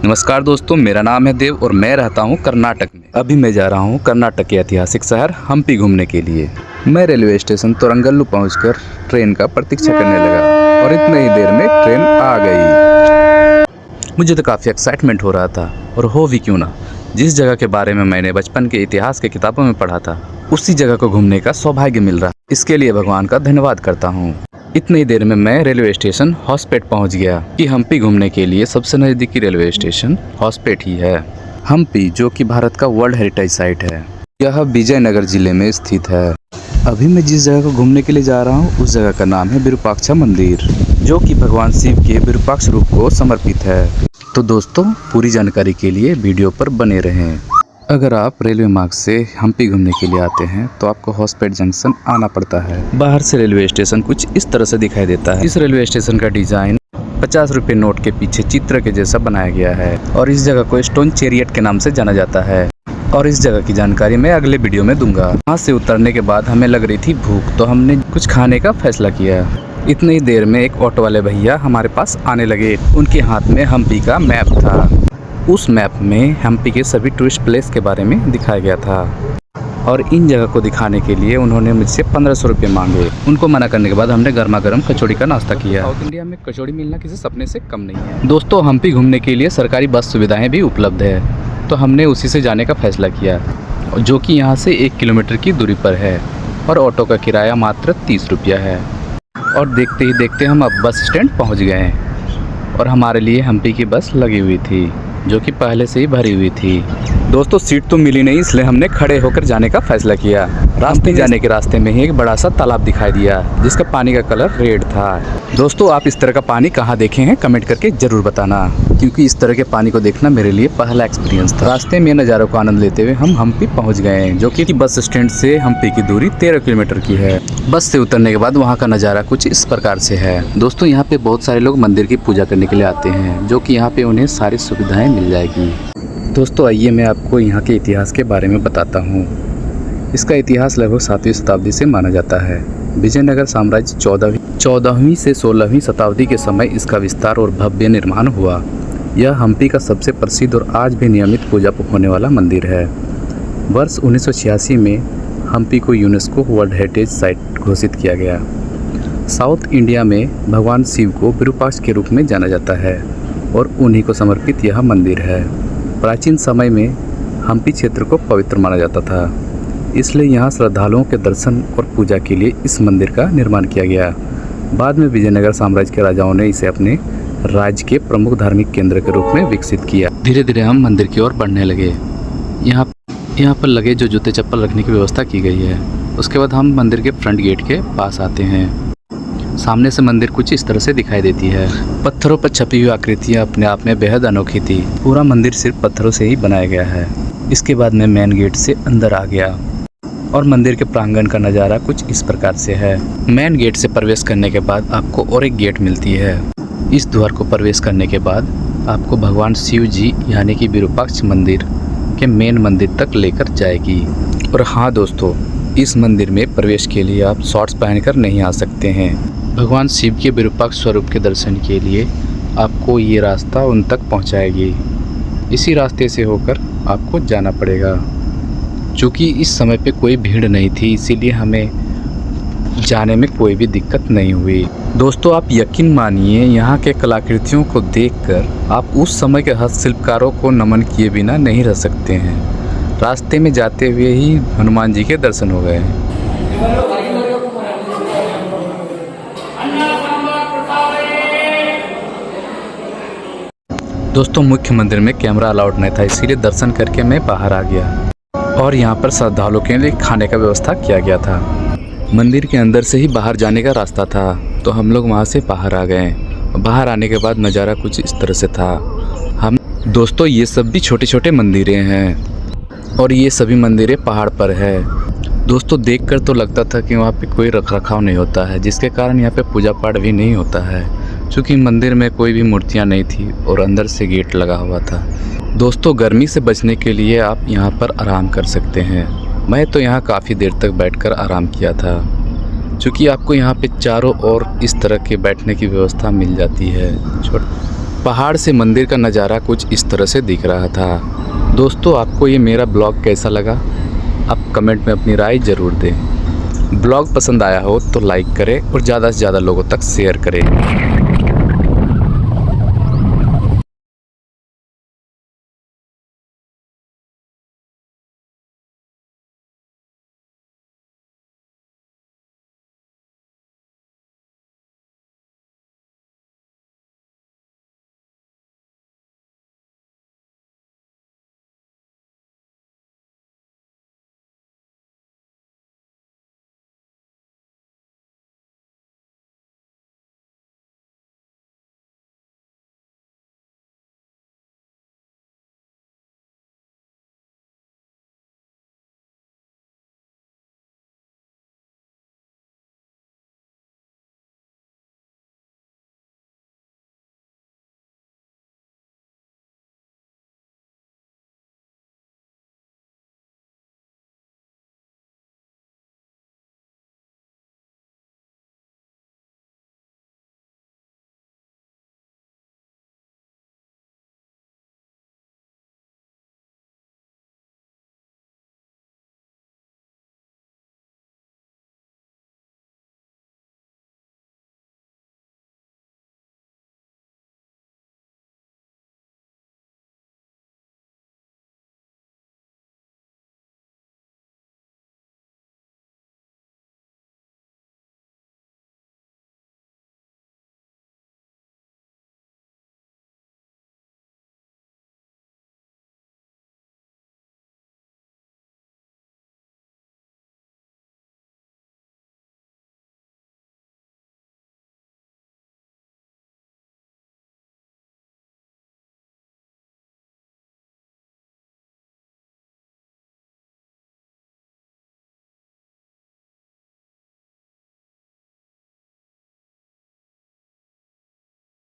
नमस्कार दोस्तों, मेरा नाम है देव और मैं रहता हूँ कर्नाटक में। अभी मैं जा रहा हूँ कर्नाटक के ऐतिहासिक शहर हम्पी घूमने के लिए। मैं रेलवे स्टेशन तोरंगल्लू पहुँचकर ट्रेन का प्रतीक्षा करने लगा और इतनी ही देर में ट्रेन आ गई। मुझे तो काफ़ी एक्साइटमेंट हो रहा था, और हो भी क्यों ना, जिस जगह के बारे में मैंने बचपन के इतिहास के किताबों में पढ़ा था उसी जगह को घूमने का सौभाग्य मिल रहा। इसके लिए भगवान का धन्यवाद करता हूँ। इतनी देर में मैं रेलवे स्टेशन हॉस्पेट पहुंच गया कि हम्पी घूमने के लिए सबसे नज़दीकी रेलवे स्टेशन हॉस्पेट ही है। हम्पी जो कि भारत का वर्ल्ड हेरिटेज साइट है, यह विजयनगर जिले में स्थित है। अभी मैं जिस जगह को घूमने के लिए जा रहा हूँ उस जगह का नाम है विरूपाक्षा मंदिर, जो कि भगवान शिव के विरूपाक्ष रूप को समर्पित है। तो दोस्तों, पूरी जानकारी के लिए वीडियो पर बने रहें। अगर आप रेलवे मार्ग से हम्पी घूमने के लिए आते हैं तो आपको हॉस्पेट जंक्शन आना पड़ता है। बाहर से रेलवे स्टेशन कुछ इस तरह से दिखाई देता है। इस रेलवे स्टेशन का डिजाइन 50 रुपये नोट के पीछे चित्र के जैसा बनाया गया है और इस जगह को स्टोन चैरियट के नाम से जाना जाता है। और इस जगह की जानकारी मैं अगले वीडियो में दूंगा। वहाँ से उतरने के बाद हमें लग रही थी भूख, तो हमने कुछ खाने का फैसला किया। इतनी देर में एक ऑटो वाले भैया हमारे पास आने लगे। उनके हाथ में हम्पी का मैप था। उस मैप में हम्पी के सभी टूरिस्ट प्लेस के बारे में दिखाया गया था और इन जगह को दिखाने के लिए उन्होंने मुझसे 1500 रुपये मांगे। उनको मना करने के बाद हमने गर्मा गर्म कचौड़ी का नाश्ता किया। साउथ इंडिया में कचौड़ी मिलना किसी सपने से कम नहीं है। दोस्तों, हम्पी घूमने के लिए सरकारी बस सुविधाएं भी उपलब्ध है, तो हमने उसी से जाने का फैसला किया, जो कि यहाँ से 1 किलोमीटर की दूरी पर है और ऑटो का किराया मात्र 30 रुपया है। और देखते ही देखते हम अब बस स्टैंड पहुँच गए और हमारे लिए हम्पी की बस लगी हुई थी, जो कि पहले से ही भरी हुई थी। दोस्तों, सीट तो मिली नहीं, इसलिए हमने खड़े होकर जाने का फैसला किया। जाने के रास्ते में ही एक बड़ा सा तालाब दिखाई दिया, जिसका पानी का कलर रेड था। दोस्तों, आप इस तरह का पानी कहाँ देखे हैं कमेंट करके जरूर बताना, क्योंकि इस तरह के पानी को देखना मेरे लिए पहला एक्सपीरियंस था। रास्ते में नज़ारों का आनंद लेते हुए हम हम्पी पहुँच गए, जो कि बस स्टैंड से हम्पी की दूरी 13 किलोमीटर की है। बस से उतरने के बाद वहाँ का नज़ारा कुछ इस प्रकार से है। दोस्तों, यहाँ पे बहुत सारे लोग मंदिर की पूजा करने के लिए आते हैं, जो कि यहाँ पे उन्हें सारी सुविधाएं मिल जाएगी। दोस्तों, आइए मैं आपको यहाँ के इतिहास के बारे में बताता हूँ। इसका इतिहास लगभग 7वीं शताब्दी से माना जाता है। विजयनगर साम्राज्य 14वीं से 16वीं शताब्दी के समय इसका विस्तार और भव्य निर्माण हुआ। यह हम्पी का सबसे प्रसिद्ध और आज भी नियमित पूजा होने वाला मंदिर है। वर्ष 1986 में हम्पी को यूनेस्को वर्ल्ड हेरिटेज साइट घोषित किया गया। साउथ इंडिया में भगवान शिव को विरूपाक्ष के रूप में जाना जाता है और उन्हीं को समर्पित यह मंदिर है। प्राचीन समय में हम्पी क्षेत्र को पवित्र माना जाता था, इसलिए यहाँ श्रद्धालुओं के दर्शन और पूजा के लिए इस मंदिर का निर्माण किया गया। बाद में विजयनगर साम्राज्य के राजाओं ने इसे अपने राज्य के प्रमुख धार्मिक केंद्र के रूप में विकसित किया। धीरे धीरे हम मंदिर की ओर बढ़ने लगे। यहाँ पर लगे जो जूते चप्पल रखने की व्यवस्था की गई है। उसके बाद हम मंदिर के फ्रंट गेट के पास आते हैं। सामने से मंदिर कुछ इस तरह से दिखाई देती है। पत्थरों पर छपी हुई आकृतियाँ अपने आप में बेहद अनोखी थी। पूरा मंदिर सिर्फ पत्थरों से ही बनाया गया है। इसके बाद मैं मेन गेट से अंदर आ गया और मंदिर के प्रांगण का नज़ारा कुछ इस प्रकार से है। मेन गेट से प्रवेश करने के बाद आपको और एक गेट मिलती है। इस द्वार को प्रवेश करने के बाद आपको भगवान शिव जी यानी कि विरूपाक्ष मंदिर के मेन मंदिर तक लेकर जाएगी। और हाँ दोस्तों, इस मंदिर में प्रवेश के लिए आप शॉर्ट्स पहनकर नहीं आ सकते हैं। भगवान शिव के विरूपाक्ष स्वरूप के दर्शन के लिए आपको ये रास्ता उन तक पहुंचाएगी। इसी रास्ते से होकर आपको जाना पड़ेगा। चूँकि इस समय पे कोई भीड़ नहीं थी, इसीलिए हमें जाने में कोई भी दिक्कत नहीं हुई। दोस्तों, आप यकीन मानिए, यहाँ के कलाकृतियों को देखकर आप उस समय के हस्तशिल्पकारों को नमन किए बिना नहीं रह सकते हैं। रास्ते में जाते हुए ही हनुमान जी के दर्शन हो गए। दोस्तों, मुख्य मंदिर में कैमरा अलाउड नहीं था, इसीलिए दर्शन करके मैं बाहर आ गया और यहाँ पर श्रद्धालुओं के लिए खाने का व्यवस्था किया गया था। मंदिर के अंदर से ही बाहर जाने का रास्ता था, तो हम लोग वहाँ से बाहर आ गए। बाहर आने के बाद नज़ारा कुछ इस तरह से था। दोस्तों, ये सब भी छोटे छोटे मंदिरें हैं और ये सभी मंदिरें पहाड़ पर है। दोस्तों, देखकर तो लगता था कि वहाँ पे कोई रखरखाव नहीं होता है, जिसके कारण यहाँ पे पूजा पाठ भी नहीं होता है, क्योंकि मंदिर में कोई भी मूर्तियाँ नहीं थी और अंदर से गेट लगा हुआ था। दोस्तों, गर्मी से बचने के लिए आप यहाँ पर आराम कर सकते हैं। मैं तो यहाँ काफ़ी देर तक बैठकर आराम किया था, क्योंकि आपको यहाँ पे चारों ओर इस तरह के बैठने की व्यवस्था मिल जाती है। पहाड़ से मंदिर का नज़ारा कुछ इस तरह से दिख रहा था। दोस्तों, आपको ये मेरा ब्लॉग कैसा लगा? आप कमेंट में अपनी राय ज़रूर दें। ब्लॉग पसंद आया हो तो लाइक करें और ज़्यादा से ज़्यादा लोगों तक शेयर करें।